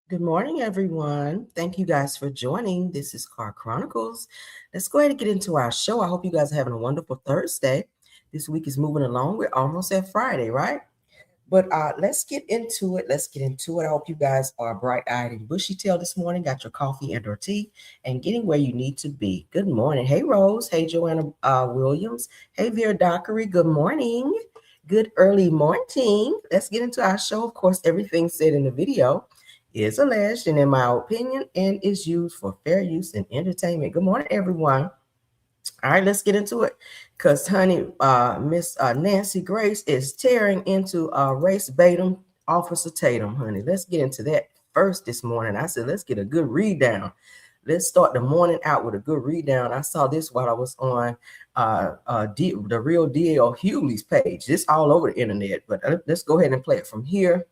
Good morning, everyone. Thank you guys for joining. This is Car Chronicles. Let's go ahead and get into our show. I hope you guys are having a wonderful Thursday. This week is moving along. We're almost at Friday, right? But let's get into it. Let's get into it. I hope you guys are bright-eyed and bushy-tailed this morning. Got your coffee and or tea and getting where you need to be. Good morning. Hey, Rose. Hey, Joanna Williams. Hey, Vera Dockery. Good morning. Good early morning. Let's get into our show. Of course, everything said in the video is alleged and in my opinion and is used for fair use and entertainment. Good morning, everyone. All right, let's get into it. Because, honey, Miss Nancy Grace is tearing into race Batum, Officer Tatum, honey. Let's get into that first this morning. I said, let's get a good read down. Let's start the morning out with a good read down. I saw this while I was on the real D.L. Hughley's page. This all over the internet, but let's go ahead and play it from here.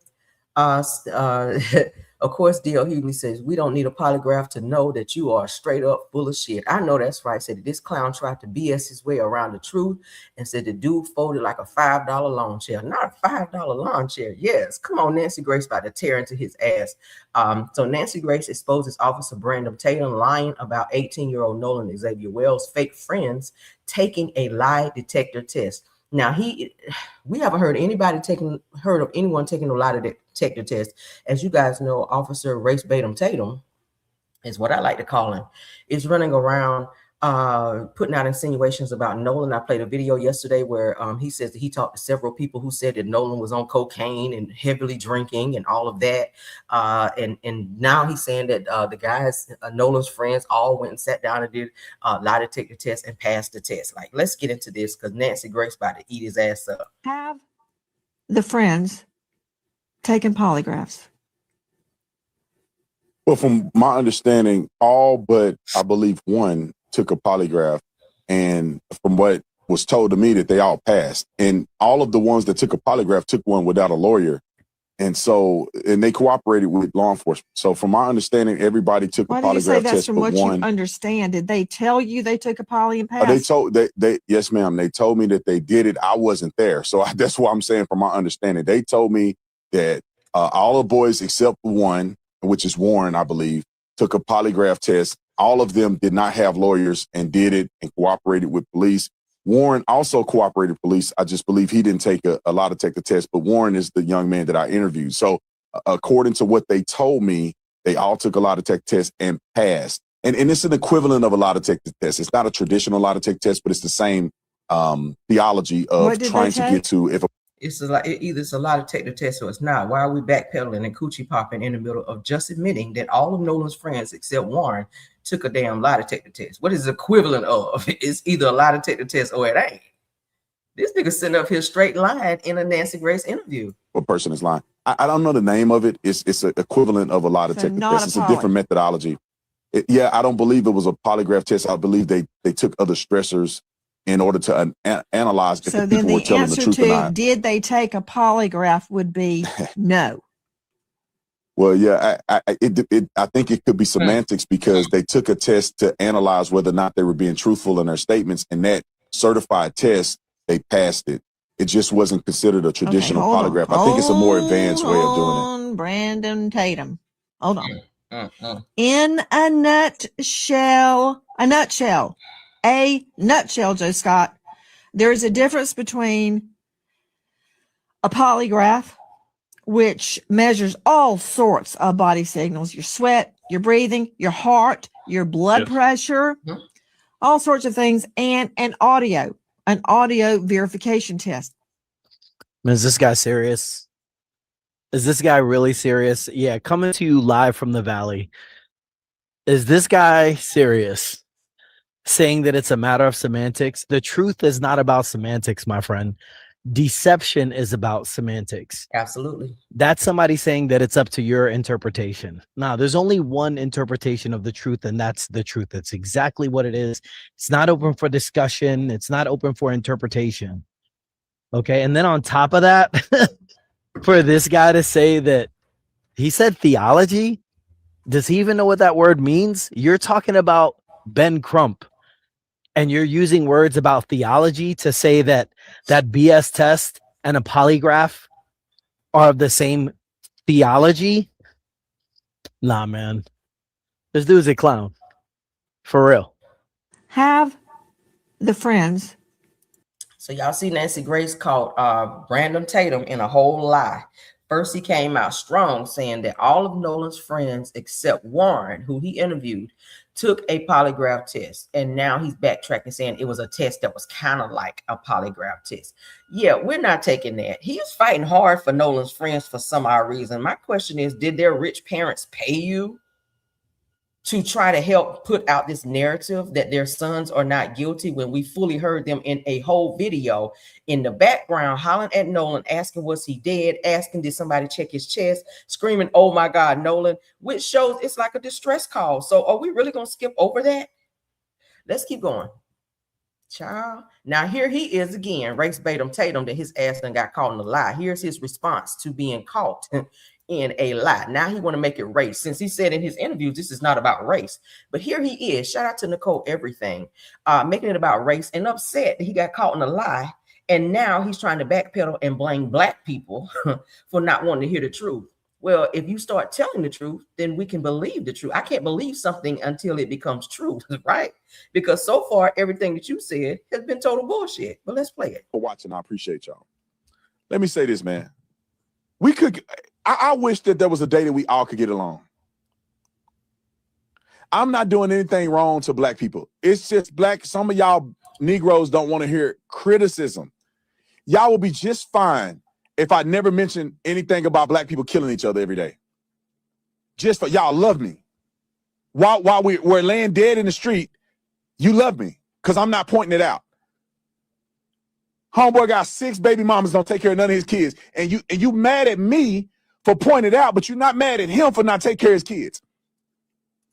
Of course, D.L. Hughley says, we don't need a polygraph to know that you are straight up full of shit. I know that's right. Said that this clown tried to BS his way around the truth and said the dude folded like a $5 lawn chair. Not a $5 lawn chair. Yes. Come on, Nancy Grace about to tear into his ass. So Nancy Grace exposes Officer Brandon Tatum lying about 18-year-old Nolan Xavier Wells' fake friends taking a lie detector test. Now, we haven't heard of anyone taking a lie detector test. As you guys know, Officer Race Batum Tatum is what I like to call him, is running around putting out insinuations about Nolan. I played a video yesterday where he says that he talked to several people who said that Nolan was on cocaine and heavily drinking and all of that. And now he's saying that the guys, Nolan's friends, all went and sat down and did lie detector test and passed the test. Like, let's get into this because Nancy Grace about to eat his ass up. Have the friends taken polygraphs? Well, from my understanding, all but I believe one took a polygraph, and from what was told to me that they all passed, and all of the ones that took a polygraph took one without a lawyer, and they cooperated with law enforcement. So from my understanding, everybody took a polygraph test. Why do you say that's from what you understand? Did they tell you they took a poly and passed? Yes, ma'am. They told me that they did it. I wasn't there, so that's why I'm saying from my understanding, they told me that all the boys except one, which is Warren, I believe, took a polygraph test. All of them did not have lawyers and did it and cooperated with police. Warren also cooperated with police. I just believe he didn't take a lie detector test, but Warren is the young man that I interviewed. So according to what they told me, they all took a lie detector test and passed. And it's an equivalent of a lie detector test. It's not a traditional lie detector test, but it's the same theology of trying to get to if a either it's a lie detector test or it's not. Why are we backpedaling and coochie popping in the middle of just admitting that all of Nolan's friends except Warren took a damn lie detector test? What is the equivalent of? It's either a lie detector test or it ain't. This nigga sitting up here straight lying in a Nancy Grace interview. What person is lying? I don't know the name of it. It's an equivalent of a lie detector test. It's a different methodology. I don't believe it was a polygraph test. I believe they took other stressors in order to analyze if the people were telling the truth or not. Did they take a polygraph would be no. Well, yeah, I think it could be semantics because they took a test to analyze whether or not they were being truthful in their statements, and that certified test, they passed it. It just wasn't considered a traditional polygraph. I think it's a more advanced way of doing it. Brandon Tatum. Hold on. In a nutshell, Joe Scott, there is a difference between a polygraph, which measures all sorts of body signals, your sweat, your breathing, your heart, your blood pressure, all sorts of things, and an audio verification test. Is this guy serious? Is this guy really serious? Yeah, coming to you live from the Valley. Is this guy serious? Saying that it's a matter of semantics? The truth is not about semantics, my friend. Deception is about semantics. Absolutely. That's somebody saying that it's up to your interpretation. Now, there's only one interpretation of the truth, and that's the truth. That's exactly what it is. It's not open for discussion. It's not open for interpretation. Okay, and then on top of that, for this guy to say that he said theology, does he even know what that word means? You're talking about Ben Crump, and you're using words about theology to say that that BS test and a polygraph are of the same theology. Nah, man. This dude's a clown. For real. Have the friends. So y'all see Nancy Grace caught Brandon Tatum in a whole lie. First, he came out strong saying that all of Nolan's friends except Warren, who he interviewed, took a polygraph test. And now he's backtracking saying it was a test that was kind of like a polygraph test. Yeah, we're not taking that. He is fighting hard for Nolan's friends for some odd reason. My question is, did their rich parents pay you to try to help put out this narrative that their sons are not guilty, when we fully heard them in a whole video in the background hollering at Nolan, asking was he dead, asking did somebody check his chest, screaming, oh my God, Nolan, which shows it's like a distress call. So are we really going to skip over that? Let's keep going. Child. Now here he is again, race baiting Tatum that his ass done got caught in a lie. Here's his response to being caught in a lie. Now he want to make it race, since he said in his interviews this is not about race. But here he is, shout out to Nicole Everything, making it about race, and upset that he got caught in a lie. And now he's trying to backpedal and blame black people for not wanting to hear the truth. Well, if you start telling the truth, then we can believe the truth. I can't believe something until it becomes true, right? Because so far, everything that you said has been total bullshit. But let's play it. For watching, I appreciate y'all. Let me say this, man. I wish that there was a day that we all could get along. I'm not doing anything wrong to black people. It's just some of y'all Negroes don't want to hear criticism. Y'all will be just fine if I never mention anything about black people killing each other every day. Just for y'all love me. While we're laying dead in the street, you love me because I'm not pointing it out. Homeboy got 6 baby mamas, don't take care of none of his kids. And you mad at me for pointing it out, but you're not mad at him for not taking care of his kids.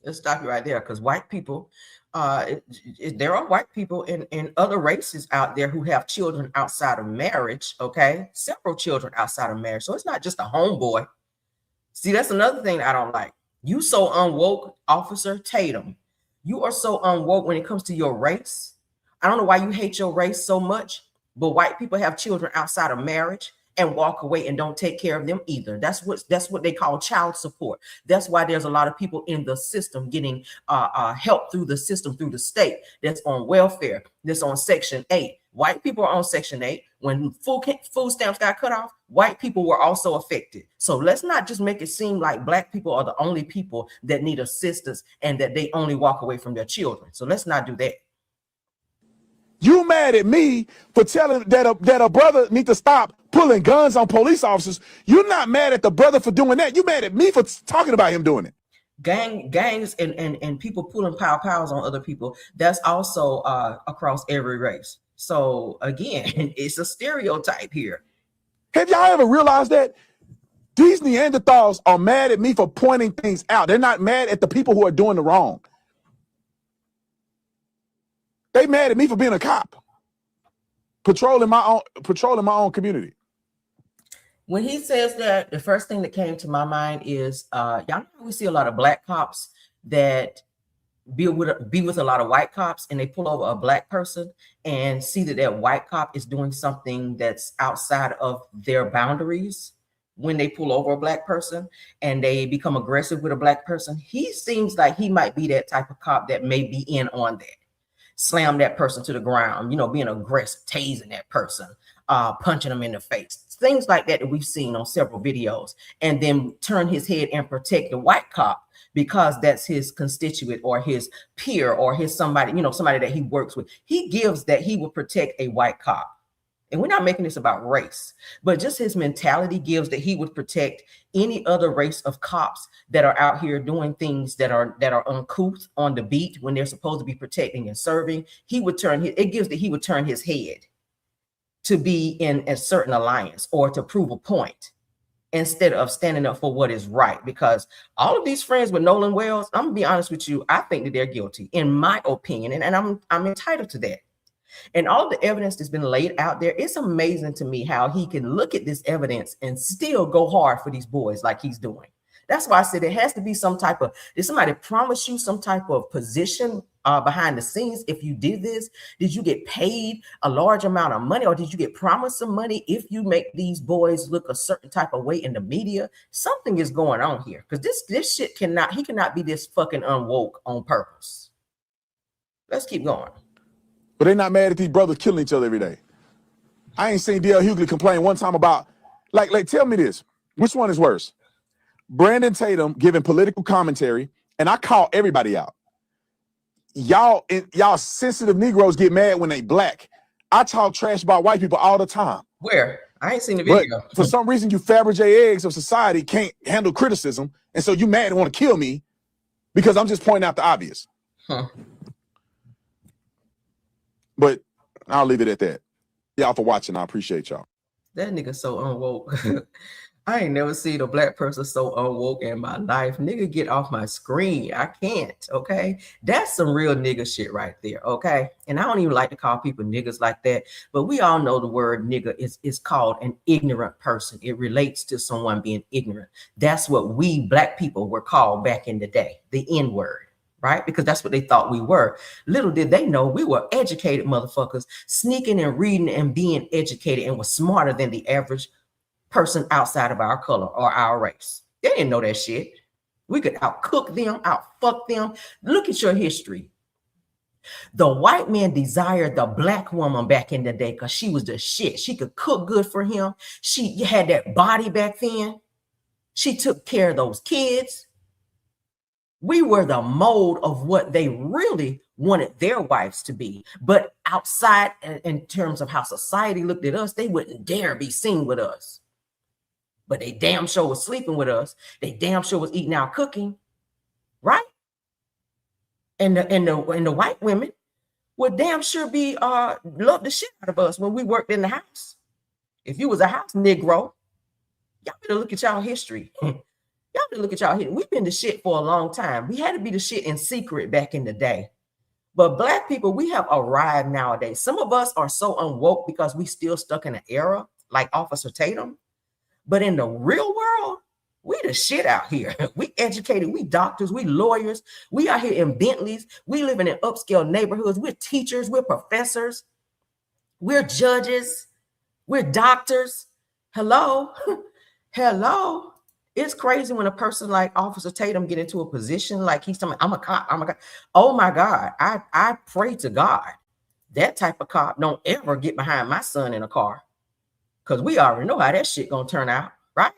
Let's stop you right there, because white people, there are white people in other races out there who have children outside of marriage, okay? Several children outside of marriage. So it's not just a homeboy. See, that's another thing I don't like. You so unwoke, Officer Tatum. You are so unwoke when it comes to your race. I don't know why you hate your race so much, but white people have children outside of marriage and walk away and don't take care of them either. That's what they call child support. That's why there's a lot of people in the system getting help through the system, through the state, that's on welfare, that's on Section 8. White people are on Section 8. When food stamps got cut off, white people were also affected. So let's not just make it seem like black people are the only people that need assistance and that they only walk away from their children. So let's not do that. You mad at me for telling that a brother need to stop pulling guns on police officers. You're not mad at the brother for doing that. You mad at me for talking about him doing it. Gangs and people pulling powers on other people, that's also across every race. So again, it's a stereotype here. Have y'all ever realized that these Neanderthals are mad at me for pointing things out? They're not mad at the people who are doing the wrong. They mad at me for being a cop, patrolling my own community. When he says that, the first thing that came to my mind is, y'all know we see a lot of black cops that be with a lot of white cops, and they pull over a black person and see that white cop is doing something that's outside of their boundaries. When they pull over a black person and they become aggressive with a black person, he seems like he might be that type of cop that may be in on that. Slam that person to the ground, being aggressive, tasing that person, punching them in the face, things like that we've seen on several videos, and then turn his head and protect the white cop because that's his constituent or his peer or his somebody that he works with. He gives that he will protect a white cop. And we're not making this about race, but just his mentality gives that he would protect any other race of cops that are out here doing things that are uncouth on the beat when they're supposed to be protecting and serving. It gives that he would turn his head to be in a certain alliance or to prove a point instead of standing up for what is right. Because all of these friends with Nolan Wells, I'm gonna be honest with you, I think that they're guilty, in my opinion, and I'm entitled to that. And all the evidence that's been laid out there, it's amazing to me how he can look at this evidence and still go hard for these boys like he's doing. That's why I said it has to be some type of, did somebody promise you some type of position behind the scenes? If you did this, did you get paid a large amount of money, or did you get promised some money if you make these boys look a certain type of way in the media? Something is going on here, because this shit cannot be this fucking unwoke on purpose. Let's keep going. But they're not mad at these brothers killing each other every day. I ain't seen D.L. Hughley complain one time about, like, tell me this. Which one is worse? Brandon Tatum giving political commentary, and I call everybody out. Y'all sensitive Negroes get mad when they black. I talk trash about white people all the time. Where? I ain't seen the video. But for some reason, you Fabergé eggs of society can't handle criticism, and so you mad and want to kill me because I'm just pointing out the obvious. Huh. But I'll leave it at that. Y'all for watching. I appreciate y'all. That nigga so unwoke. I ain't never seen a black person so unwoke in my life. Nigga, get off my screen. I can't, okay? That's some real nigga shit right there, okay? And I don't even like to call people niggas like that, but we all know the word nigga is called an ignorant person. It relates to someone being ignorant. That's what we black people were called back in the day, the N-word, right? Because that's what they thought we were. Little did they know we were educated motherfuckers, sneaking and reading and being educated, and was smarter than the average person outside of our color or our race. They didn't know that shit. We could outcook them, outfuck them. Look at your history. The white man desired the black woman back in the day because she was the shit. She could cook good for him. She had that body back then. She took care of those kids. We were the mold of what they really wanted their wives to be. But outside, in terms of how society looked at us, they wouldn't dare be seen with us. But they damn sure was sleeping with us. They damn sure was eating our cooking, right? And the white women would damn sure be love the shit out of us when we worked in the house. If you was a house Negro, y'all better look at y'all history. Y'all better look at y'all history. We've been the shit for a long time. We had to be the shit in secret back in the day. But black people, we have arrived nowadays. Some of us are so unwoke because we still stuck in an era like Officer Tatum. But in the real world, we the shit out here. We educated, we doctors, we lawyers. We out here in Bentleys. We living in upscale neighborhoods. We're teachers, we're professors, we're judges, we're doctors. Hello, hello. It's crazy when a person like Officer Tatum get into a position like he's telling me, I'm a cop, I'm a cop. Oh my God, I pray to God that type of cop don't ever get behind my son in a car. Because we already know how that shit gonna turn out, right?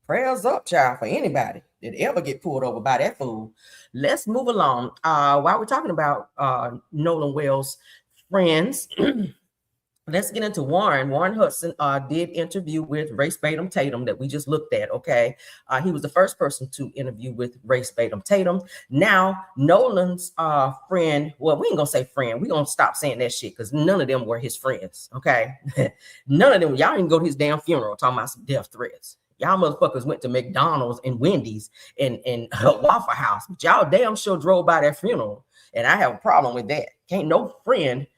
Prayers up, child, for anybody that ever get pulled over by that fool. Let's move along. While we're talking about Nolan Wells' friends, let's get into Warren. Warren Hudson did interview with Race Batum Tatum that we just looked at, okay? He was the first person to interview with Race Batum Tatum. Now, Nolan's friend, well, we ain't gonna say friend. We're gonna stop saying that shit because none of them were his friends, okay? None of them, y'all didn't go to his damn funeral talking about some death threats. Y'all motherfuckers went to McDonald's and Wendy's and Waffle House, but y'all damn sure drove by that funeral, and I have a problem with that. Can't no friend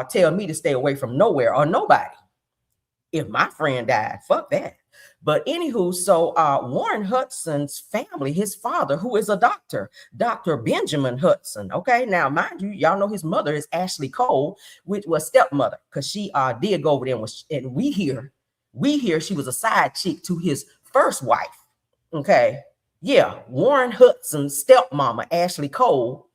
tell me to stay away from nowhere or nobody. If my friend died, fuck that. But anywho, so Warren Hudson's family, his father, who is a doctor, Dr. Benjamin Hudson. Okay, now mind you, y'all know his mother is Ashley Cole, which was stepmother, because she did go over there and we hear she was a side chick to his first wife. Okay, yeah, Warren Hudson's stepmama, Ashley Cole,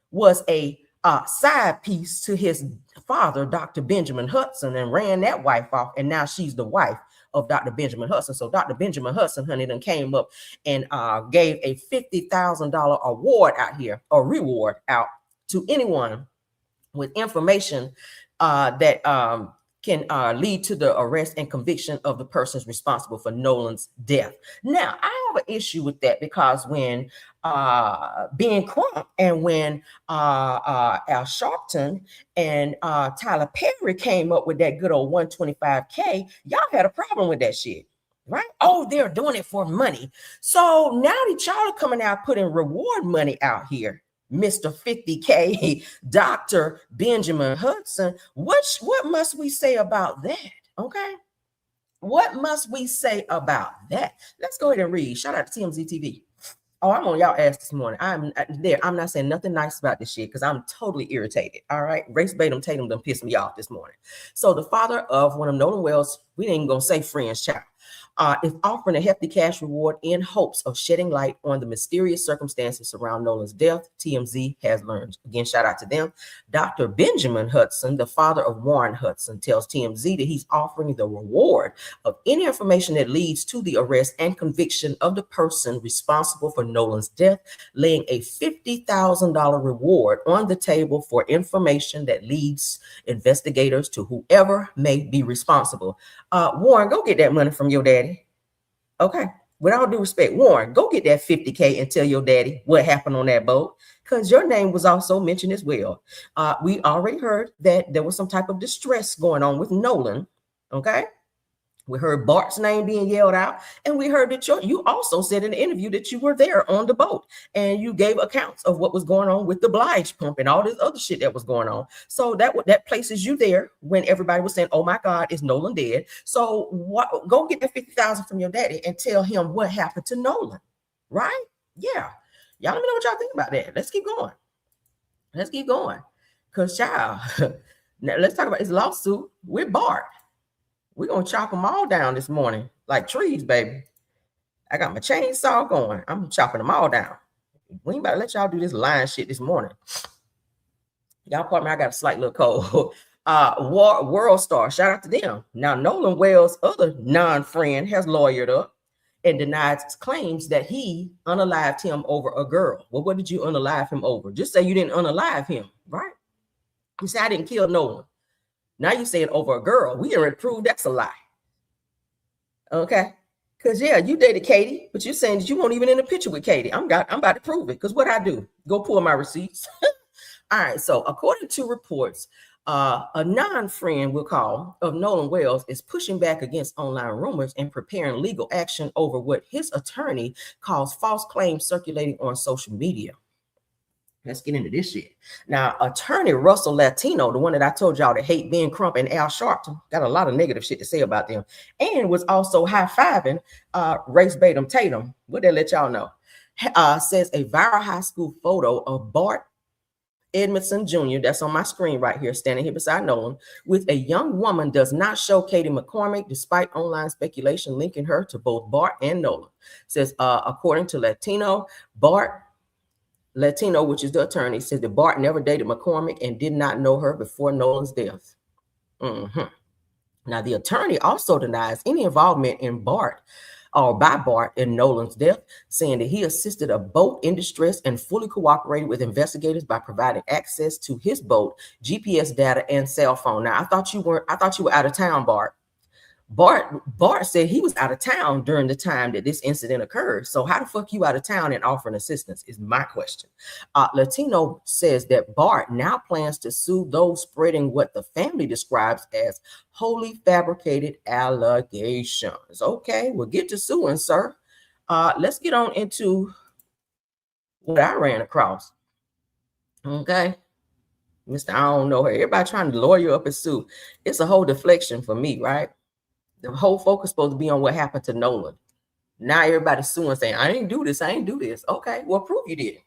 was a side piece to his father, Dr. Benjamin Hudson, and ran that wife off, and now she's the wife of Dr. Benjamin Hudson. So Dr. Benjamin Hudson, honey, then came up and gave a $50,000 award out here, or reward out to anyone with information that can lead to the arrest and conviction of the persons responsible for Nolan's death. Now, I have an issue with that because when Ben Crump and when Al Sharpton and Tyler Perry came up with that good old 125K, y'all had a problem with that shit, right? Oh, they're doing it for money. So now that y'all are coming out putting reward money out here, Mr. 50K, Dr. Benjamin Hudson, what must we say about that? Okay. What must we say about that? Let's go ahead and read. Shout out to TMZ TV. Oh, I'm on y'all ass this morning. I'm not saying nothing nice about this shit because I'm totally irritated. All right. Race Tatum done pissed me off this morning. So the father of one of Nolan Wells, we ain't gonna say friend's child, is offering a hefty cash reward in hopes of shedding light on the mysterious circumstances around Nolan's death, TMZ has learned. Again, shout out to them. Dr. Benjamin Hudson, the father of Warren Hudson, tells TMZ that he's offering the reward of any information that leads to the arrest and conviction of the person responsible for Nolan's death, laying a $50,000 reward on the table for information that leads investigators to whoever may be responsible. Warren, go get that money from your daddy. Okay. With all due respect, Warren, go get that 50K and tell your daddy what happened on that boat, because your name was also mentioned as well. We already heard that there was some type of distress going on with Nolan. Okay. We heard Bart's name being yelled out, and we heard that you also said in the interview that you were there on the boat and you gave accounts of what was going on with the Blige pump and all this other shit that was going on. So that places you there when everybody was saying, "Oh my God, is Nolan dead?" So go get that 50,000 from your daddy and tell him what happened to Nolan, right? Yeah, y'all let me know what y'all think about that. Let's keep going. Let's keep going, cause child, now let's talk about this lawsuit with Bart. We're going to chop them all down this morning like trees, baby. I got my chainsaw going. I'm chopping them all down. We ain't about to let y'all do this lying shit this morning. Y'all pardon me, I got a slight little cold. World Star, shout out to them. Now, Nolan Wells' other non-friend has lawyered up and denied claims that he unalived him over a girl. Well, what did you unalive him over? Just say you didn't unalive him, right? You say I didn't kill Nolan. Now you saying over a girl. We already proved that's a lie. Okay. Because yeah, you dated Katie, but you're saying that you weren't even in the picture with Katie. I'm about to prove it. Because what I do? Go pull my receipts. All right. So according to reports, a non-friend, we'll call, of Nolan Wells is pushing back against online rumors and preparing legal action over what his attorney calls false claims circulating on social media. Let's get into this shit. Now, attorney Russell Latino, the one that I told y'all that hate Ben Crump and Al Sharpton, got a lot of negative shit to say about them, and was also high-fiving Race Tatum. What they let y'all know? Says a viral high school photo of Bart Edmondson Jr., that's on my screen right here, standing here beside Nolan, with a young woman does not show Katie McCormick, despite online speculation linking her to both Bart and Nolan. Says, according to Latino, which is the attorney, said that Bart never dated McCormick and did not know her before Nolan's death. Now, the attorney also denies any involvement in Bart or by Bart in Nolan's death, saying that he assisted a boat in distress and fully cooperated with investigators by providing access to his boat, GPS data, and cell phone. Now, I thought you were out of town, Bart. Bart said he was out of town during the time that this incident occurred. So how the fuck you out of town and offering assistance is my question. Latino says that Bart now plans to sue those spreading what the family describes as wholly fabricated allegations. Okay, we'll get to suing, sir. Let's get on into what I ran across. Okay. Mr. I don't know her. Everybody trying to lawyer up and sue. It's a whole deflection for me, right? The whole focus supposed to be on what happened to Nolan. Now everybody's suing, saying, I ain't do this. Okay, well, prove you did.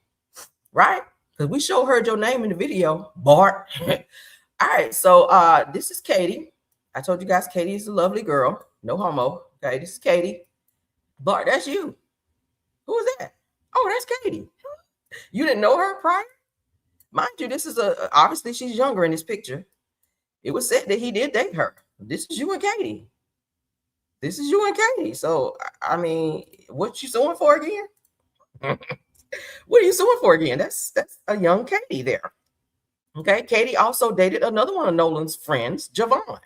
Right? Because we sure heard your name in the video, Bart. All right, so this is Katie. I told you guys Katie is a lovely girl. No homo. Okay, this is Katie. Bart, that's you. Who is that? Oh, that's Katie. You didn't know her prior? Mind you, this is obviously she's younger in this picture. It was said that he did date her. This is you and Katie. So, I mean, what you suing for again? What are you suing for again? That's a young Katie there. Okay. Katie also dated another one of Nolan's friends, Javon.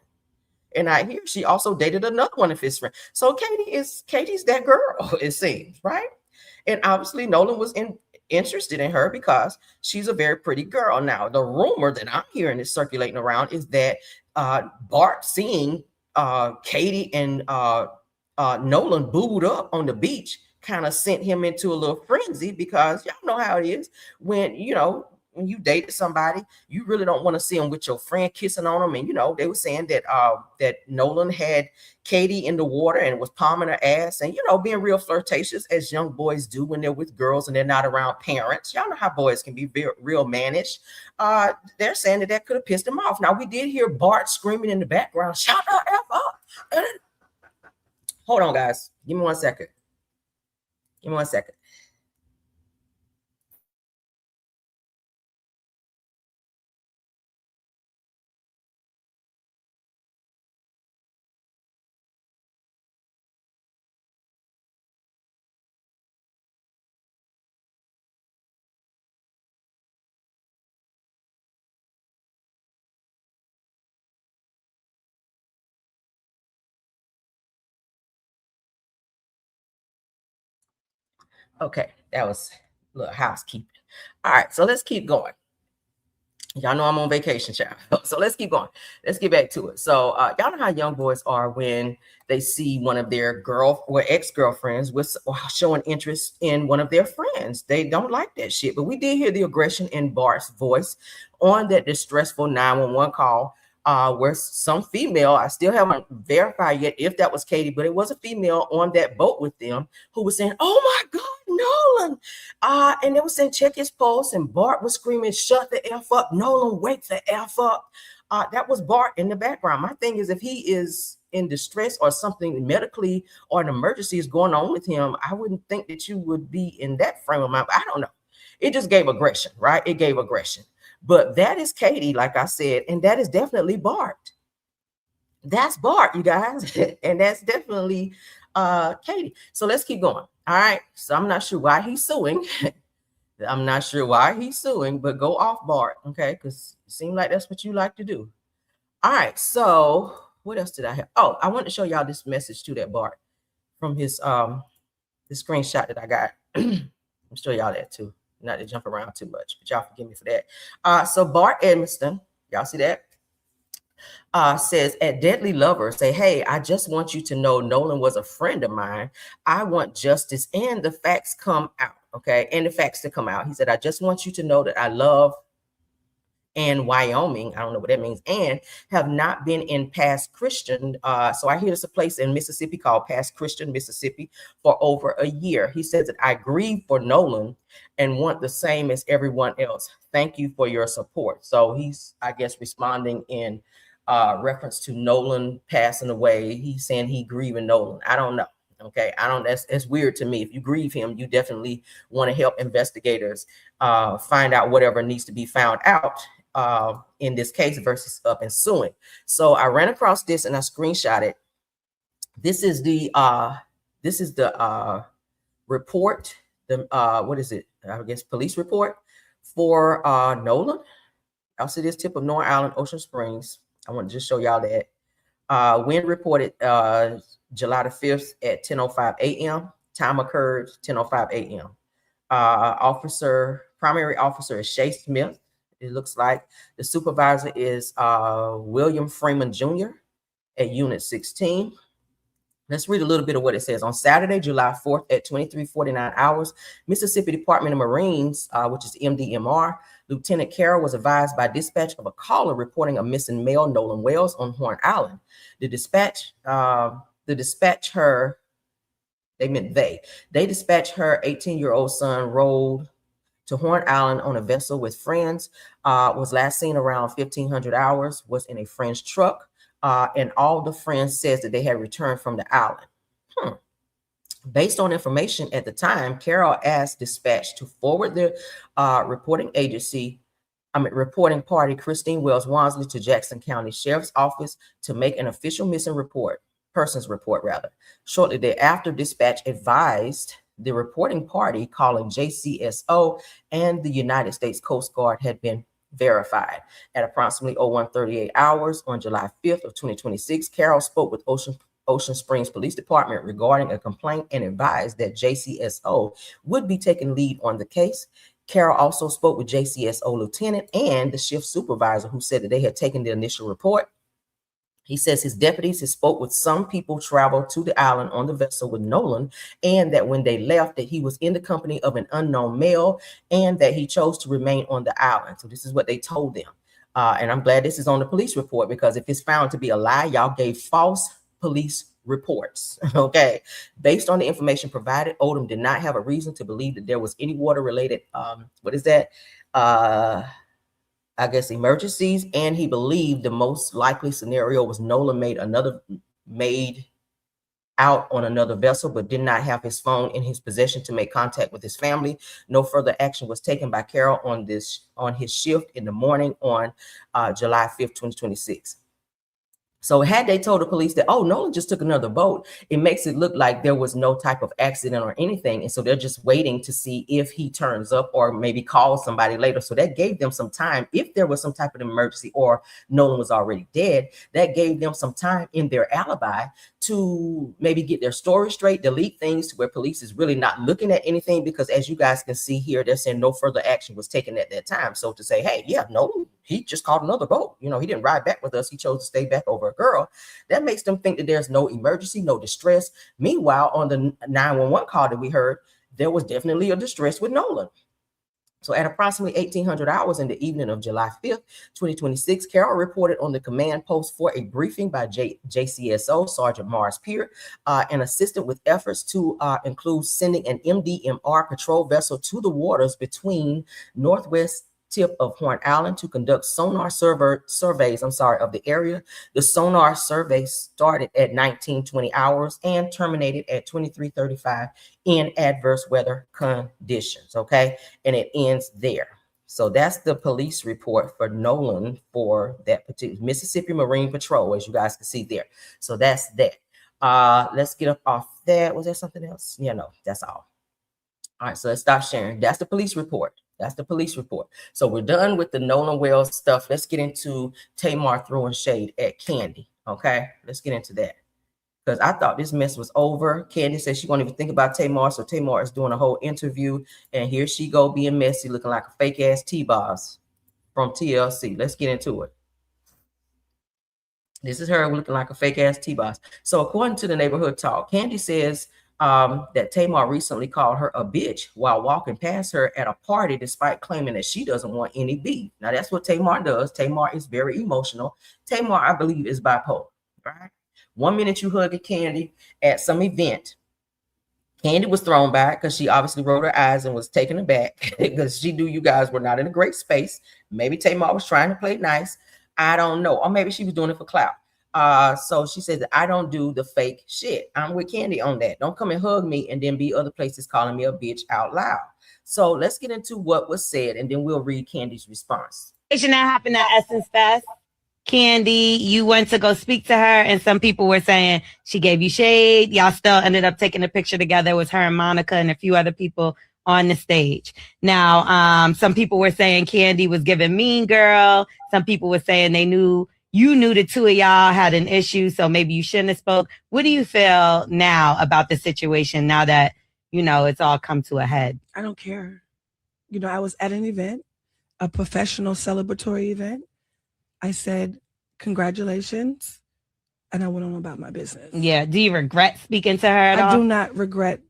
And I hear she also dated another one of his friends. So Katie's that girl, it seems, right? And obviously Nolan was interested in her because she's a very pretty girl. Now, the rumor that I'm hearing is circulating around is that Bart seeing Katie and Nolan booed up on the beach kind of sent him into a little frenzy, because y'all know how it is when, you know, when you dated somebody, you really don't want to see them with your friend kissing on them. And you know, they were saying that that Nolan had Katie in the water and was palming her ass, and you know, being real flirtatious as young boys do when they're with girls and they're not around parents. Y'all know how boys can be real mannish. They're saying that that could have pissed him off. Now we did hear Bart screaming in the background, "Shut the F up!" Hold on, guys. Give me 1 second. Give me 1 second. Okay, that was a little housekeeping. All right, so let's keep going. Y'all know I'm on vacation, child. So let's keep going. Let's get back to it. So y'all know how young boys are when they see one of their girl or ex-girlfriends with showing interest in one of their friends. They don't like that shit. But we did hear the aggression in Bart's voice on that distressful 911 call, where some female, I still haven't verified yet if that was Katie, but it was a female on that boat with them who was saying, "Oh my God, Nolan." And they were saying, "Check his pulse." And Bart was screaming, "Shut the F up. Nolan, wake the F up." That was Bart in the background. My thing is, if he is in distress or something medically or an emergency is going on with him, I wouldn't think that you would be in that frame of mind. But I don't know. It just gave aggression, right? It gave aggression. But that is Katie, like I said, and that is definitely Bart. That's Bart, you guys. And that's definitely Katie. So let's keep going. All right. So I'm not sure why he's suing. I'm not sure why he's suing, but go off, Bart. Okay. Because it seems like that's what you like to do. All right. So what else did I have? Oh, I want to show y'all this message to that Bart from his the screenshot that I got. I'll show y'all that too. Not to jump around too much, but y'all forgive me for that. So Bart Edmiston, y'all see that? Says at Deadly Lover, say, "Hey, I just want you to know Nolan was a friend of mine. I want justice and the facts come out." Okay. And the facts to come out. He said, "I just want you to know that I love and Wyoming," I don't know what that means, "and have not been in Past Christian." So I hear there's a place in Mississippi called Past Christian, Mississippi, for over a year. He says that I grieve for Nolan and want the same as everyone else. Thank you for your support. So he's, I guess, responding in reference to Nolan passing away. He's saying he grieving Nolan. I don't know. Okay, I don't. That's weird to me. If you grieve him, you definitely want to help investigators find out whatever needs to be found out in this case versus up and suing. So I ran across this and I screenshot it. This is the report. The what is it? I guess police report for Nolan. I'll see this tip of North Island, Ocean Springs. I want to just show y'all that. Wind reported July the 5th at 10:05 a.m. Time occurred 10:05 a.m. Primary officer is Shay Smith. It looks like the supervisor is William Freeman Jr. at Unit 16. Let's read a little bit of what it says. On Saturday, July 4th at 23:49 hours, Mississippi Department of Marines, which is MDMR, Lieutenant Carroll was advised by dispatch of a caller reporting a missing male, Nolan Wells, on Horn Island. They dispatched her 18-year-old son rode to Horn Island on a vessel with friends, was last seen around 1500 hours, was in a friend's truck, and all the friends says that they had returned from the island. Based on information at the time, Carroll asked dispatch to forward the reporting party, Christine Wells Wansley, to Jackson County Sheriff's Office to make an official missing persons report. Shortly thereafter, dispatch advised the reporting party calling JCSO and the United States Coast Guard had been verified. At approximately 01:38 hours on July 5th of 2026, Carroll spoke with Ocean Springs Police Department regarding a complaint and advised that JCSO would be taking lead on the case. Carroll also spoke with JCSO lieutenant and the shift supervisor, who said that they had taken the initial report He says his deputies had spoke with some people traveled to the island on the vessel with Nolan, and that when they left, that he was in the company of an unknown male, and that he chose to remain on the island. So this is what they told them. And I'm glad this is on the police report, because if it's found to be a lie, y'all gave false police reports. Okay. Based on the information provided, Odom did not have a reason to believe that there was any water related, I guess, emergencies, and he believed the most likely scenario was Nolan made out on another vessel, but did not have his phone in his possession to make contact with his family. No further action was taken by Carol on his shift in the morning on July 5th, 2026. So had they told the police that, oh, Nolan just took another boat, it makes it look like there was no type of accident or anything. And so they're just waiting to see if he turns up or maybe calls somebody later. So that gave them some time. If there was some type of emergency or Nolan was already dead, that gave them some time in their alibi to maybe get their story straight, delete things to where police is really not looking at anything, because as you guys can see here, they're saying no further action was taken at that time. So to say, hey, yeah, Nolan, he just called another boat. You know, he didn't ride back with us. He chose to stay back over a girl. That makes them think that there's no emergency, no distress. Meanwhile, on the 911 call that we heard, there was definitely a distress with Nolan. So at approximately 1800 hours in the evening of July 5th, 2026, Carol reported on the command post for a briefing by JCSO, Sergeant Mars Peart, an assistant with efforts to include sending an MDMR patrol vessel to the waters between northwest tip of Horn Island to conduct sonar surveys of the area. The sonar survey started at 1920 hours and terminated at 23:35 in adverse weather conditions. Okay, and it ends there. So that's the police report for Nolan for that particular Mississippi Marine Patrol, as you guys can see there. So that's that. Let's get up off that. Was there something else? Yeah, no, that's all. All right, so let's stop sharing. That's the police report. That's the police report. So we're done with the Nolan Wells stuff. Let's get into Tamar throwing shade at Kandi. Okay, let's get into that, because I thought this mess was over. Kandi said she won't even think about Tamar, so Tamar is doing a whole interview, and here she go being messy, looking like a fake ass T-Boss from TLC. Let's get into it. This is her looking like a fake ass T-Boss. So according to the neighborhood talk, Kandi says that Tamar recently called her a bitch while walking past her at a party, despite claiming that she doesn't want any beef. Now, that's what Tamar does. Tamar is very emotional. Tamar, I believe, is bipolar, right? 1 minute you hug a Kandi at some event. Kandi was thrown back because she obviously rolled her eyes and was taken aback because she knew you guys were not in a great space. Maybe Tamar was trying to play nice. I don't know. Or maybe she was doing it for clout. So she said that I don't do the fake shit. I'm with Kandi on that. Don't come and hug me and then be other places calling me a bitch out loud. So let's get into what was said, and then we'll read Kandi's response. That happened at Essence Fest. Kandi, you went to go speak to her, and some people were saying she gave you shade. Y'all still ended up taking a picture together with her and Monica and a few other people on the stage. Now, some people were saying Kandi was giving mean girl. Some people were saying you knew the two of y'all had an issue, so maybe you shouldn't have spoke. What do you feel now about the situation now that, it's all come to a head? I don't care. I was at an event, a professional celebratory event. I said, congratulations, and I went on about my business. Yeah. Do you regret speaking to her at all? I do not regret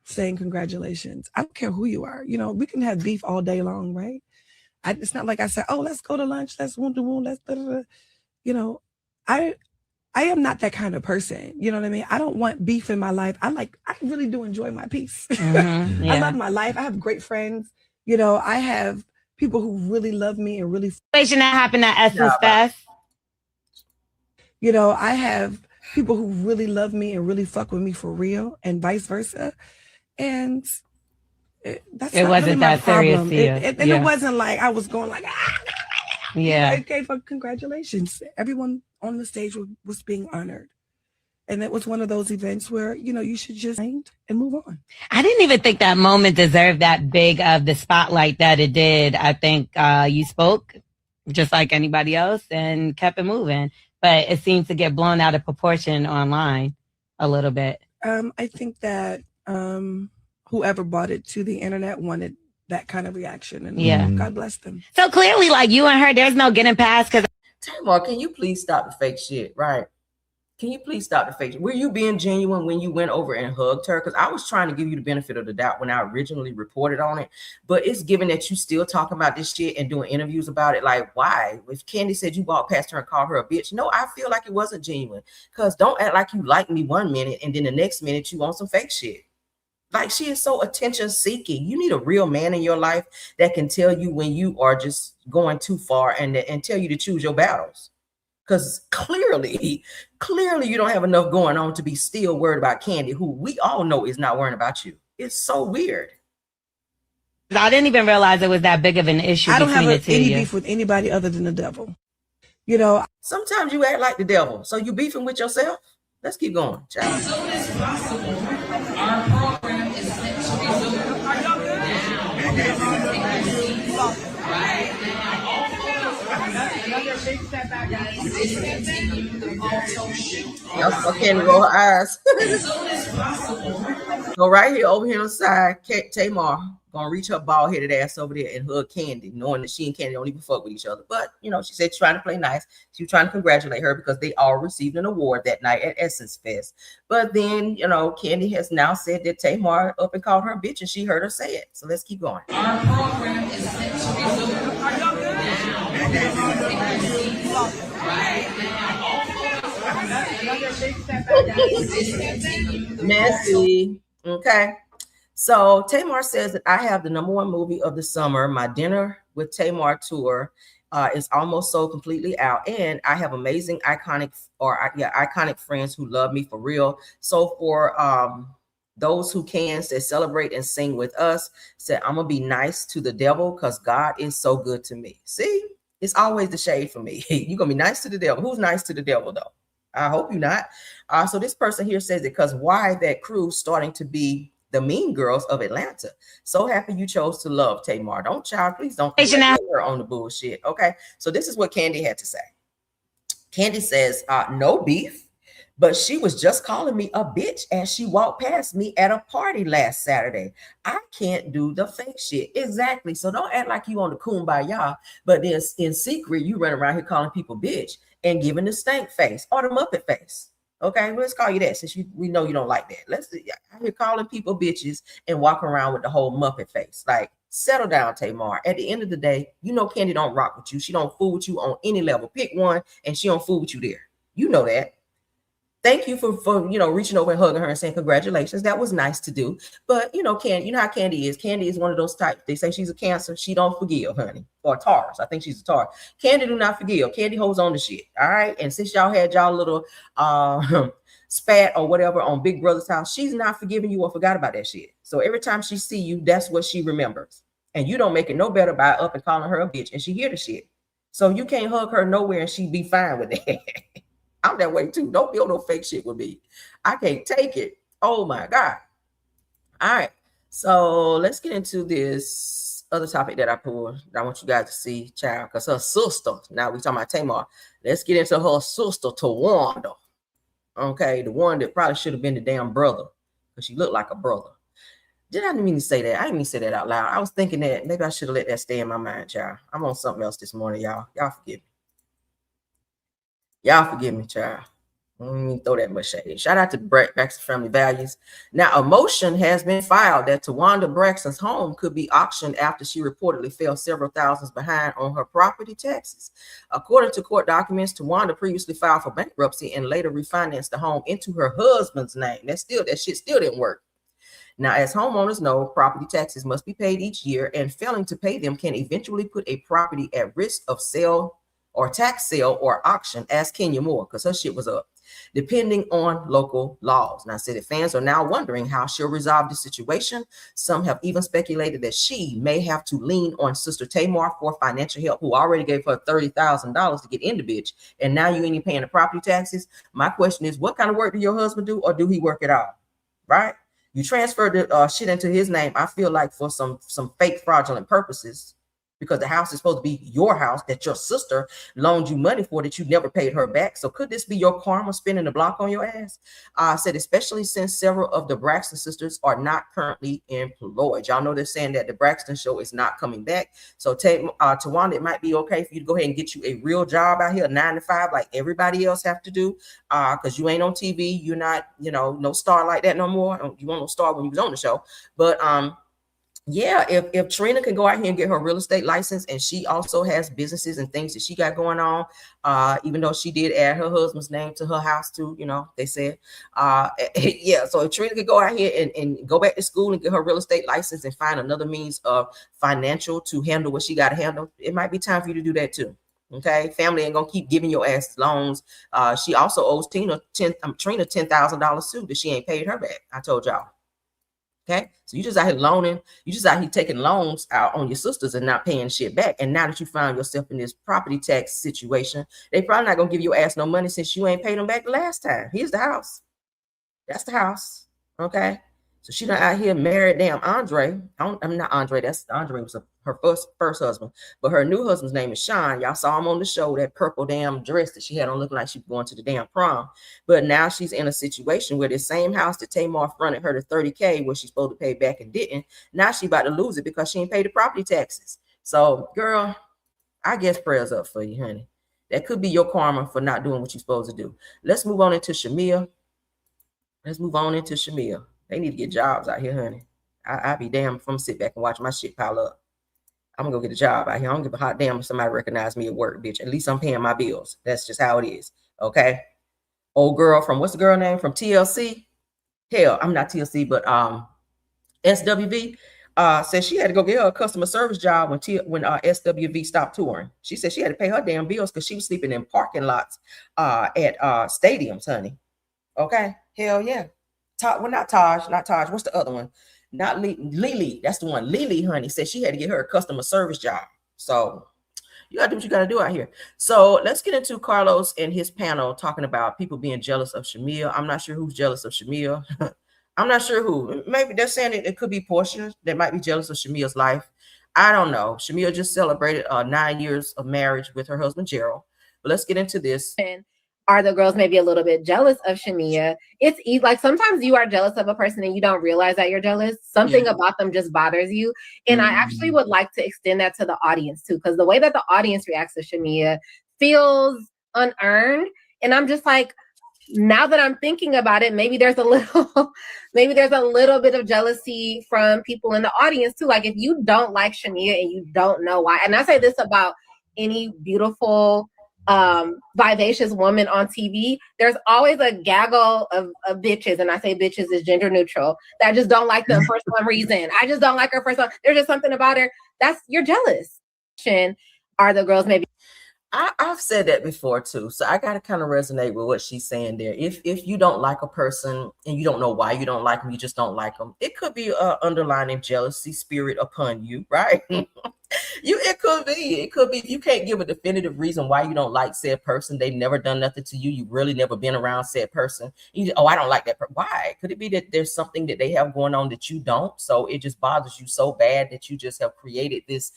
saying congratulations. I don't care who you are. We can have beef all day long, right? It's not like I said, oh, let's go to lunch, let's wound to wound, let's I am not that kind of person. You know what I mean? I don't want beef in my life. I really do enjoy my peace. Mm-hmm, yeah. I love my life. I have great friends. I have people who really love me and really. Situation that happened at Essence Fest. I have people who really love me and really fuck with me for real, and vice versa. And it wasn't really that serious. It wasn't like I was going like, yeah. It gave a congratulations. Everyone on the stage was being honored. And it was one of those events where, you should just and move on. I didn't even think that moment deserved that big of the spotlight that it did. I think you spoke just like anybody else and kept it moving. But it seems to get blown out of proportion online a little bit. I think that whoever brought it to the internet wanted that kind of reaction. And God bless them. So clearly, like you and her, there's no getting past. Tamar, can you please stop the fake shit, right? Can you please stop the fake shit? Were you being genuine when you went over and hugged her? Because I was trying to give you the benefit of the doubt when I originally reported on it. But it's given that you still talking about this shit and doing interviews about it. Like, why? If Kandi said you walked past her and called her a bitch, no, I feel like it wasn't genuine. Because don't act like you like me one minute and then the next minute you want some fake shit. Like, she is so attention seeking. You need a real man in your life that can tell you when you are just going too far and tell you to choose your battles. Because clearly you don't have enough going on to be still worried about Kandi, who we all know is not worrying about you. It's so weird. I didn't even realize it was that big of an issue. I don't have between the two any of you. beef with anybody other than the devil. You know, Sometimes you act like the devil. So you beefing with yourself? Let's keep going, child. As soon as possible, our program is set to resume now. Right now, all Y'all can't roll her eyes. as soon as possible. So right here, over here on the side, Tamar gonna reach her bald-headed ass over there and hug Kandi, knowing that she and Kandi don't even fuck with each other. But you know, she said she's trying to play nice. She was trying to congratulate her because they all received an award that night at Essence Fest. But then, you know, Kandi has now said that Tamar up and called her a bitch, and she heard her say it. So let's keep going. Our program is set to resume now. Right now, Messy. Okay. So Tamar says that I have the #1 movie of the summer. My Dinner with Tamar tour is almost sold completely out, and I have amazing, iconic friends who love me for real. So for those who can, say celebrate and sing with us. Said I'm gonna be nice to the devil because God is so good to me. See, it's always the shade for me. You're gonna be nice to the devil. Who's nice to the devil though? I hope you're not. So this person here says it because why that crew starting to be the mean girls of Atlanta. So happy you chose to love Tamar. Don't, child, please don't put her on the bullshit. Okay. So this is what Kandi had to say. Kandi says, no beef, but she was just calling me a bitch as she walked past me at a party last Saturday. I can't do the fake shit. Exactly. So don't act like you on the kumbaya, but then in secret, you run around here calling people bitch and giving the stank face or the Muppet face. Okay, well, let's call you that since we know you don't like that. Let's out here calling people bitches and walking around with the whole Muppet face. Like, settle down, Tamar. At the end of the day, you know Kandi don't rock with you. She don't fool with you on any level. Pick one, and she don't fool with you there. You know that. Thank you for you know, reaching over and hugging her and saying congratulations. That was nice to do. But you know, you know how Kandi is. Kandi is one of those types. They say she's a Cancer. She don't forgive, honey. Or Taurus. I think she's a Taurus. Kandi do not forgive. Kandi holds on to shit. All right. And since y'all had y'all little spat or whatever on Big Brother's house, she's not forgiving you or forgot about that shit. So every time she see you, that's what she remembers. And you don't make it no better by up and calling her a bitch. And she hear the shit. So you can't hug her nowhere and she be fine with that. I'm that way too. Don't build no fake shit with me. I can't take it. Oh my God. All right. So let's get into this other topic that I pulled. I want you guys to see, child, because her sister, now we talking about Tamar. Let's get into her sister, Towanda. Okay, the one that probably should have been the damn brother, because she looked like a brother. Did I didn't mean to say that? I didn't mean to say that out loud. I was thinking that maybe I should have let that stay in my mind, child. I'm on something else this morning, y'all. Y'all forgive me. Y'all forgive me, child. I don't even throw that much shade. Shout out to Braxton Family Values. Now, a motion has been filed that Towanda Braxton's home could be auctioned after she reportedly fell several thousands behind on her property taxes. According to court documents, Towanda previously filed for bankruptcy and later refinanced the home into her husband's name. That shit still didn't work. Now, as homeowners know, property taxes must be paid each year, and failing to pay them can eventually put a property at risk of sale or tax sale or auction, as Kenya Moore, because her shit was up, depending on local laws. Now, city fans are now wondering how she'll resolve the situation. Some have even speculated that she may have to lean on Sister Tamar for financial help, who already gave her $30,000 to get in the bitch, and now you ain't even paying the property taxes. My question is, what kind of work do your husband do, or do he work at all? Right? You transferred the shit into his name, I feel like for some fake fraudulent purposes. because the house is supposed to be your house that your sister loaned you money for that you never paid her back. So could this be your karma spinning the block on your ass? Said, especially since several of the Braxton sisters are not currently employed. Y'all know they're saying that the Braxton show is not coming back. So Towanda, it might be okay for you to go ahead and get you a real job out here, 9 to 5, like everybody else have to do, because you ain't on TV. You're not, no star like that no more. You weren't no star when you was on the show. But yeah, if Trina can go out here and get her real estate license, and she also has businesses and things that she got going on, even though she did add her husband's name to her house too, they said, yeah. So if Trina could go out here and go back to school and get her real estate license and find another means of financial to handle what she got to handle, it might be time for you to do that too. Okay, family ain't gonna keep giving your ass loans. She also owes Trina $10,000 too that she ain't paid her back. I told y'all. Okay, so you just out here loaning, you just out here taking loans out on your sisters and not paying shit back. And now that you found yourself in this property tax situation, they probably not gonna give your ass no money since you ain't paid them back the last time. Here's the house. That's the house. Okay. So she done out here married damn Andre. I'm not Andre. That's Andre was her first husband, but her new husband's name is Sean. Y'all saw him on the show, that purple damn dress that she had on, looking like she was going to the damn prom. But now she's in a situation where the same house that Tamar fronted her to $30K, where she's supposed to pay back and didn't. Now she about to lose it because she ain't paid the property taxes. So, girl, I guess prayers up for you, honey. That could be your karma for not doing what you're supposed to do. Let's move on into Shamea. They need to get jobs out here, honey. I'd be damned if I'm sit back and watch my shit pile up. I'm gonna go get a job out here. I don't give a hot damn if somebody recognize me at work, bitch. At least I'm paying my bills. That's just how it is. Okay. Old girl from, what's the girl name from TLC? Hell, I'm not TLC, but SWV said she had to go get her a customer service job when SWV stopped touring. She said she had to pay her damn bills because she was sleeping in parking lots at stadiums, honey. Okay. Hell yeah. Not Taj. What's the other one? Not Lily. That's the one. Lily, honey, said she had to get her a customer service job. So you gotta do what you gotta do out here. So let's get into Carlos and his panel talking about people being jealous of Shamea. I'm not sure who's jealous of Shamea. I'm not sure who. Maybe they're saying it could be Portia that might be jealous of Shamea's life. I don't know. Shamea just celebrated 9 years of marriage with her husband Gerald. But let's get into this. Are the girls maybe a little bit jealous of Shamea? It's easy. Like sometimes you are jealous of a person and you don't realize that you're jealous. Something about them just bothers you. And I actually would like to extend that to the audience too, because the way that the audience reacts to Shamea feels unearned. And I'm just like, now that I'm thinking about it, maybe there's a little bit of jealousy from people in the audience too. Like if you don't like Shamea and you don't know why, and I say this about any beautiful vivacious woman on TV, there's always a gaggle of bitches, and I say bitches is gender neutral, that just don't like them for some reason. I just don't like her for some, there's just something about her you're jealous. Are the girls maybe? I've said that before too, so I gotta kind of resonate with what she's saying there. If you don't like a person and you don't know why you don't like them, you just don't like them, it could be an underlying jealousy spirit upon you, right? It could be if you can't give a definitive reason why you don't like said person, they've never done nothing to you, you've really never been around said person, I don't like that person. Why? Could it be that there's something that they have going on that you don't, so it just bothers you so bad that you just have created this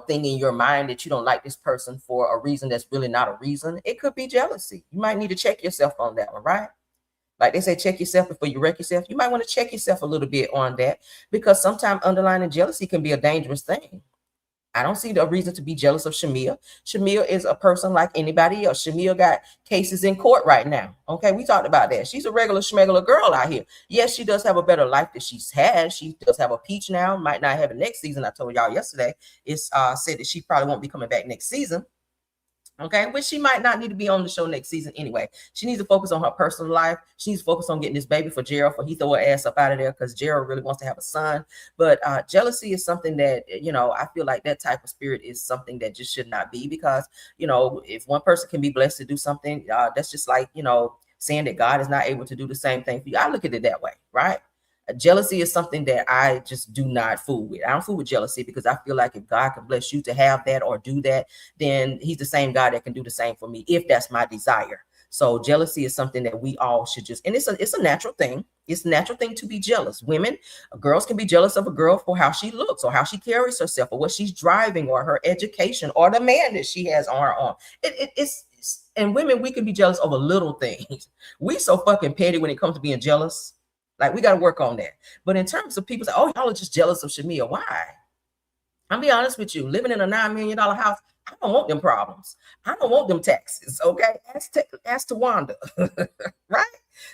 thing in your mind that you don't like this person for a reason that's really not a reason? It could be jealousy. You might need to check yourself on that one, right? Like they say, check yourself before you wreck yourself. You might want to check yourself a little bit on that, because sometimes underlying jealousy can be a dangerous thing. I don't see the reason to be jealous of Shamea. Shamea is a person like anybody else. Shamea got cases in court right now. Okay, we talked about that. She's a regular schmegular girl out here. Yes, she does have a better life that she's had. She does have a peach now. Might not have it next season. I told y'all yesterday. It's said that she probably won't be coming back next season. Okay, which she might not need to be on the show next season anyway. She needs to focus on her personal life. She needs to focus on getting this baby for Gerald, for he throw her ass up out of there, because Gerald really wants to have a son. But jealousy is something that, I feel like that type of spirit is something that just should not be, because, if one person can be blessed to do something, that's just like, saying that God is not able to do the same thing for you. I look at it that way, right? Jealousy is something that I just do not fool with. I don't fool with jealousy, because I feel like if God can bless you to have that or do that, then he's the same God that can do the same for me if that's my desire. So jealousy is something that we all should just, and it's a natural thing. It's a natural thing to be jealous. Women, girls can be jealous of a girl for how she looks or how she carries herself or what she's driving or her education or the man that she has on her arm. It's and women, we can be jealous over little things. We so fucking petty when it comes to being jealous. Like, we got to work on that. But in terms of people say, oh, y'all are just jealous of Shamea. Why? I'm be honest with you. Living in a $9 million house, I don't want them problems. I don't want them taxes. Okay, ask Towanda, right?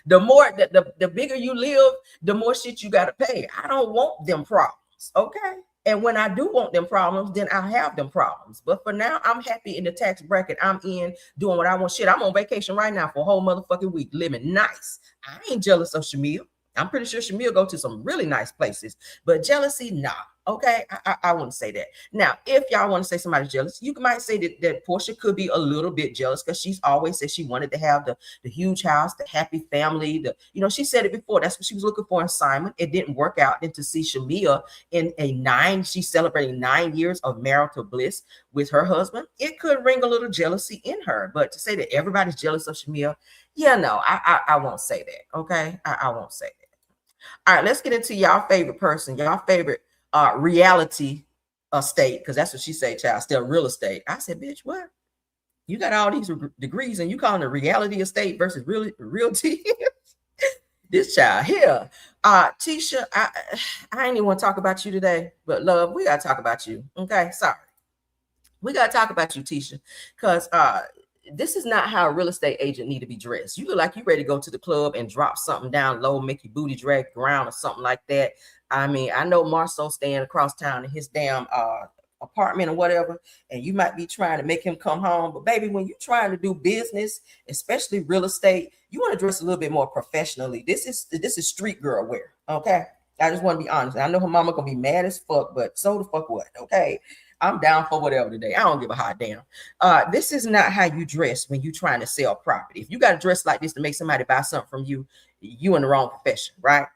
The more the bigger you live, the more shit you gotta pay. I don't want them problems. Okay, and when I do want them problems, then I have them problems. But for now, I'm happy in the tax bracket I'm in, doing what I want. Shit, I'm on vacation right now for a whole motherfucking week, living nice. I ain't jealous of Shamea. I'm pretty sure Shamea go to some really nice places, but jealousy, nah. Okay, I wouldn't say that. Now, if y'all want to say somebody's jealous, you might say that Portia could be a little bit jealous because she's always said she wanted to have the huge house, the happy family. She said it before. That's what she was looking for in Simon. It didn't work out. And to see Shamea she's celebrating 9 years of marital bliss with her husband, it could ring a little jealousy in her. But to say that everybody's jealous of Shamea, yeah, no, I won't say that. Okay, I won't say that. All right, let's get into y'all favorite person, y'all favorite reality estate, because that's what she say, child, still real estate. I said, bitch, what? You got all these degrees and you calling it reality estate versus realty? This child here. Tisha, I ain't even want to talk about you today, but love, we got to talk about you. Okay, sorry. We got to talk about you, Tisha, because this is not how a real estate agent need to be dressed. You look like you ready to go to the club and drop something down low, make your booty drag around or something like that. I mean, I know Marceau's staying across town in his damn apartment or whatever, and you might be trying to make him come home. But baby, when you're trying to do business, especially real estate, you want to dress a little bit more professionally. This is street girl wear. Okay, I just want to be honest. I know her mama gonna be mad as fuck, but so the fuck what? Okay, I'm down for whatever today. I don't give a hot damn. This is not how you dress when you're trying to sell property. If you got to dress like this to make somebody buy something from you, you in the wrong profession, right?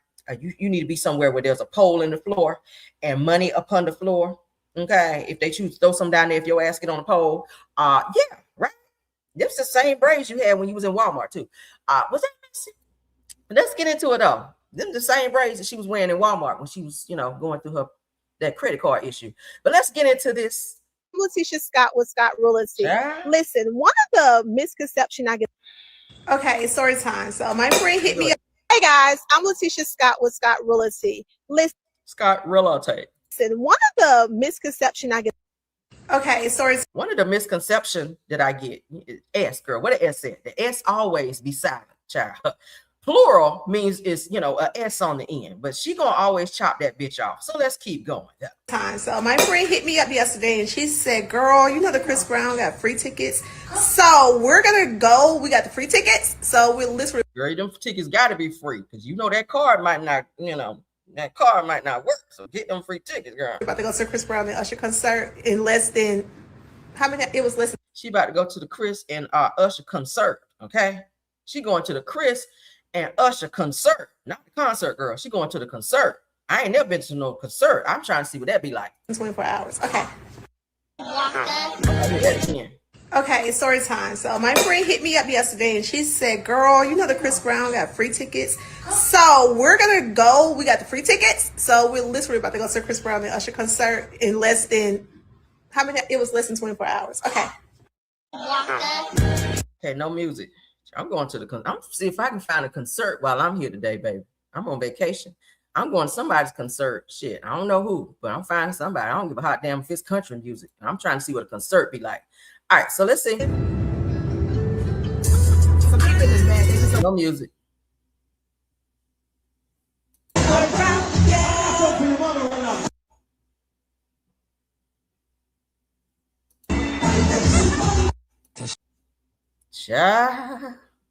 You need to be somewhere where there's a pole in the floor and money upon the floor. Okay, if they choose to throw some down there, if your ass get on the pole, yeah, right. This the same braids you had when you was in Walmart too. Was that messy? Let's get into it though. Them the same braids that she was wearing in Walmart when she was, going through that credit card issue. But let's get into this. I'm Tisha Scott with Scott Realty. Yeah. Listen, one of the misconceptions I get. Okay, story time. So my friend hit me up. Hey guys, I'm Tisha Scott with Scott Realty. Listen, Scott Realty. One of the misconceptions I get. Okay, story. One of the misconceptions that I get, S girl, what the S said. The S always be silent, child. Plural means it's, a S on the end, but she gonna always chop that bitch off. So let's keep going. Time. So my friend hit me up yesterday and she said, girl, the Chris Brown got free tickets. So we're gonna go. We got the free tickets. So we'll list. Girl, them tickets gotta be free because that card might not, that card might not work. So get them free tickets, girl. We're about to go to the Chris Brown and Usher concert in less than it was less than. She about to go to the Chris and Usher concert. Okay. She going to the Chris and Usher concert, not the concert, girl. She going to the concert. I ain't never been to no concert. I'm trying to see what that be like. 24 hours. Okay. Yeah. Okay, story time. So my friend hit me up yesterday and she said, girl, the Chris Brown got free tickets. So we're going to go. We got the free tickets. So we're literally about to go to the Chris Brown and Usher concert in less than, it was less than 24 hours. Okay. Okay, no music. I'm going to I'm see if I can find a concert while I'm here today, baby. I'm on vacation. I'm going to somebody's concert. Shit, I don't know who, but I'm finding somebody. I don't give a hot damn if it's country music. I'm trying to see what a concert be like. All right, so let's see. No music.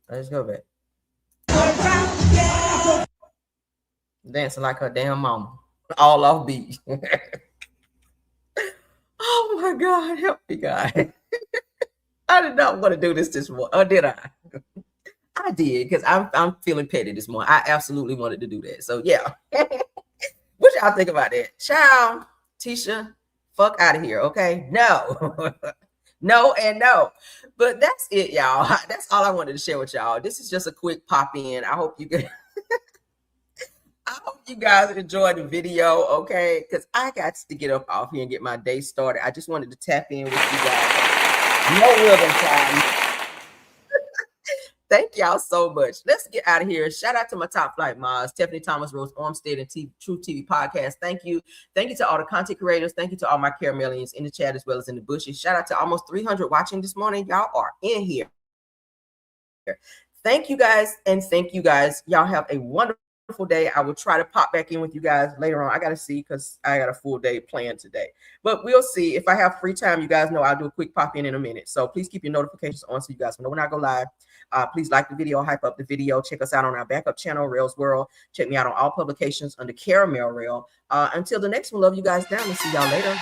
Let's go back. Dancing like her damn mama. All off beat. Oh my God, help me, God. I did not want to do this morning. Or did I? I did, because I'm feeling petty this morning. I absolutely wanted to do that. So yeah. What y'all think about that? Child, Tisha, fuck out of here, okay? No. No and no. But that's it, y'all. That's all I wanted to share with y'all. This is just a quick pop in. I hope you guys enjoyed the video, okay? Because I got to get up off here and get my day started. I just wanted to tap in with you guys. No rhythm time. Thank y'all so much. Let's get out of here. Shout out to my top flight moms, Stephanie Thomas, Rose Armstead, and True TV Podcast. Thank you. Thank you to all the content creators. Thank you to all my caramelians in the chat as well as in the bushes. Shout out to almost 300 watching this morning. Y'all are in here. Thank you guys. And thank you guys. Y'all have a wonderful day. I will try to pop back in with you guys later on. I got to see because I got a full day planned today. But we'll see. If I have free time, you guys know I'll do a quick pop in a minute. So please keep your notifications on so you guys know when I go live. Please like the video, hype up the video. Check us out on our backup channel, Rails World. Check me out on all publications under Caramel Rail. Until the next one, love you guys down and see y'all later.